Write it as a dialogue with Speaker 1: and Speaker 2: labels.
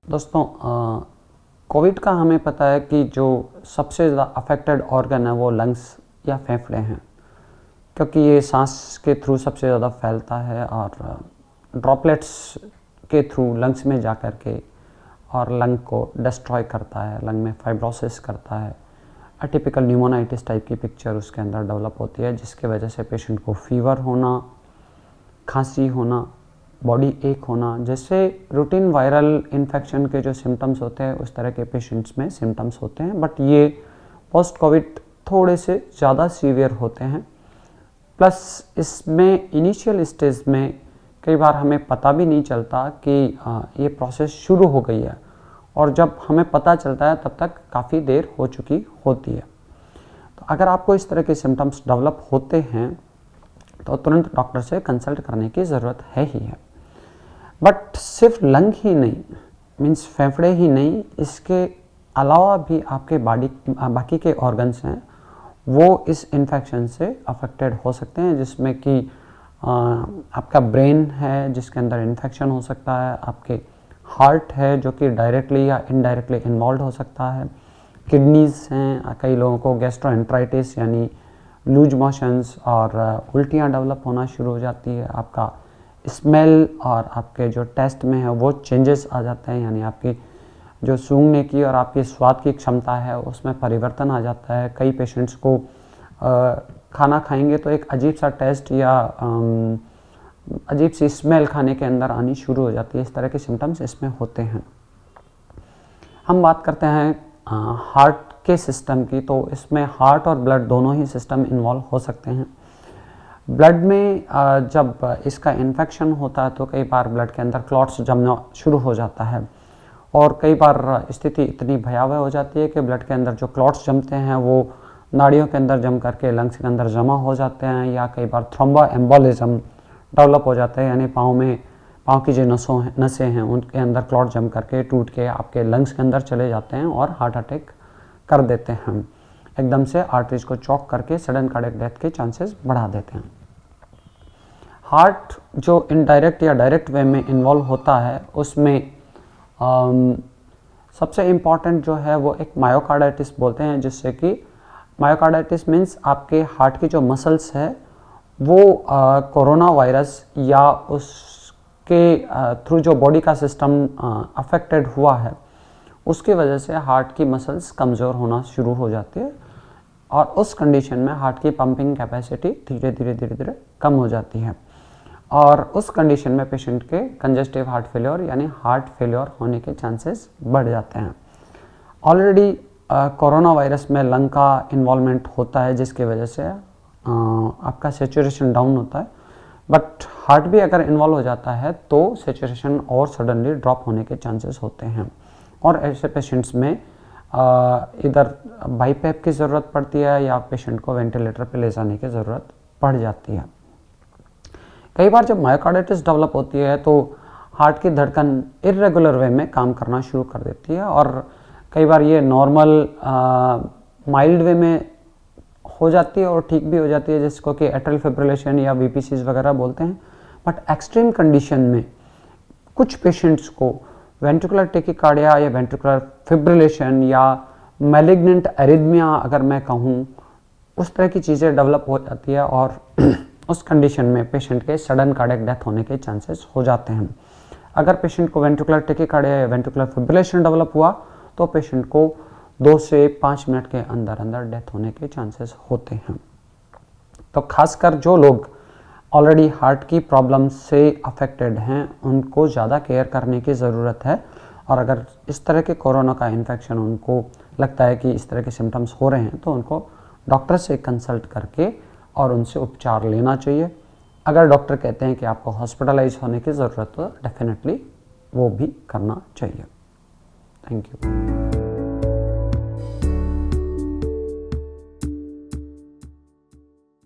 Speaker 1: दोस्तों, कोविड का हमें पता है कि जो सबसे ज़्यादा अफेक्टेड ऑर्गन है वो लंग्स या फेफड़े हैं, क्योंकि ये सांस के थ्रू सबसे ज़्यादा फैलता है और ड्रॉपलेट्स के थ्रू लंग्स में जा कर के और लंग को डिस्ट्रॉय करता है, लंग में फाइब्रोसिस करता है। अटिपिकल न्यूमोनाइटिस टाइप की पिक्चर उसके अंदर डेवलप होती है, जिसके वजह से पेशेंट को फीवर होना, खांसी होना, बॉडी एक होना, जैसे रूटीन वायरल इन्फेक्शन के जो सिम्टम्स होते हैं उस तरह के पेशेंट्स में सिम्टम्स होते हैं। बट ये पोस्ट कोविड थोड़े से ज़्यादा सीवियर होते हैं। प्लस इसमें इनिशियल स्टेज में कई बार हमें पता भी नहीं चलता कि ये प्रोसेस शुरू हो गई है, और जब हमें पता चलता है तब तक काफ़ी देर हो चुकी होती है। तो अगर आपको इस तरह के सिम्टम्स डेवलप होते हैं तो तुरंत डॉक्टर से कंसल्ट करने की ज़रूरत है ही है। बट सिर्फ लंग ही नहीं, मीन्स फेफड़े ही नहीं, इसके अलावा भी आपके बाकी के ऑर्गन्स हैं वो इस इन्फेक्शन से अफेक्टेड हो सकते हैं, जिसमें कि आपका ब्रेन है जिसके अंदर इन्फेक्शन हो सकता है, आपके हार्ट है जो कि डायरेक्टली या इनडायरेक्टली इन्वॉल्व हो सकता है, किडनीज़ हैं, कई लोगों को गैस्ट्रोएंटराइटिस यानी लूज मोशंस और उल्टियाँ डेवलप होना शुरू हो जाती है, आपका स्मेल और आपके जो टेस्ट में है वो चेंजेस आ जाते हैं, यानी आपकी जो सूंघने की और आपकी स्वाद की क्षमता है उसमें परिवर्तन आ जाता है। कई पेशेंट्स को खाना खाएंगे तो एक अजीब सा टेस्ट या अजीब सी स्मेल खाने के अंदर आनी शुरू हो जाती है। इस तरह के सिम्टम्स इसमें होते हैं। हम बात करते हैं हार्ट के सिस्टम की, तो इसमें हार्ट और ब्लड दोनों ही सिस्टम इन्वॉल्व हो सकते हैं। ब्लड में जब इसका इन्फेक्शन होता है तो कई बार ब्लड के अंदर क्लॉट्स जमना शुरू हो जाता है, और कई बार स्थिति इतनी भयावह हो जाती है कि ब्लड के अंदर जो क्लॉट्स जमते हैं वो नाड़ियों के अंदर जम करके लंग्स के अंदर जमा हो जाते हैं, या कई बार थ्रोम्बो एम्बोलिज्म डेवलप हो जाते हैं, यानी पाँव की जो नसें हैं उनके अंदर क्लॉट जम करके टूट के आपके लंग्स के अंदर चले जाते हैं और हार्ट अटैक कर देते हैं, एकदम से आर्टरीज को चौक करके सडन कार्डियक डेथ के चांसेस बढ़ा देते हैं। हार्ट जो इनडायरेक्ट या डायरेक्ट वे में इन्वॉल्व होता है उसमें सबसे इम्पॉर्टेंट जो है वो एक मायोकार्डाइटिस बोलते हैं, जिससे कि मायोकार्डाइटिस मीन्स आपके हार्ट की जो मसल्स है वो कोरोना वायरस या उसके थ्रू जो बॉडी का सिस्टम अफेक्टेड हुआ है उसकी वजह से हार्ट की मसल्स कमज़ोर होना शुरू हो जाती है, और उस कंडीशन में हार्ट की पंपिंग कैपेसिटी धीरे धीरे कम हो जाती है, और उस कंडीशन में पेशेंट के कंजेस्टिव हार्ट फेलियर यानी हार्ट फेलियर होने के चांसेस बढ़ जाते हैं। ऑलरेडी कोरोना वायरस में लंग का इन्वॉल्वमेंट होता है, जिसकी वजह से आपका सेचुरेशन डाउन होता है, बट हार्ट भी अगर इन्वॉल्व हो जाता है तो सेचुरेशन और सडनली ड्रॉप होने के चांसेस होते हैं, और ऐसे पेशेंट्स में इधर बाईपैप की ज़रूरत पड़ती है या पेशेंट को वेंटिलेटर पे ले जाने की ज़रूरत पड़ जाती है। कई बार जब मायोकार्डाइटिस डेवलप होती है तो हार्ट की धड़कन इरेगुलर वे में काम करना शुरू कर देती है, और कई बार ये नॉर्मल माइल्ड वे में हो जाती है और ठीक भी हो जाती है, जिसको कि एट्रियल फिब्रिलेशन या वीपीसीज वगैरह बोलते हैं। बट एक्सट्रीम कंडीशन में कुछ पेशेंट्स को वेंट्रिकुलर टेकिकार्डिया या वेंट्रिकुलर फिब्रिलेशन या मैलिग्नेंट एरिथमिया अगर मैं कहूँ, उस तरह की चीज़ें डेवलप हो जाती है, और उस कंडीशन में पेशेंट के सडन कार्डियक डेथ होने के चांसेस हो जाते हैं। अगर पेशेंट को वेंट्रिकुलर टेकिकार्डिया या वेंट्रिकुलर फिब्रिलेशन डेवलप हुआ तो पेशेंट को 2 से 5 मिनट के अंदर अंदर डेथ होने के चांसेस होते हैं। तो खासकर जो लोग ऑलरेडी हार्ट की प्रॉब्लम से अफेक्टेड हैं उनको ज़्यादा केयर करने की ज़रूरत है, और अगर इस तरह के कोरोना का इन्फेक्शन उनको लगता है कि इस तरह के सिम्टम्स हो रहे हैं तो उनको डॉक्टर से कंसल्ट करके और उनसे उपचार लेना चाहिए। अगर डॉक्टर कहते हैं कि आपको हॉस्पिटलाइज होने की ज़रूरत हो तो डेफिनेटली वो भी करना चाहिए। Thank you.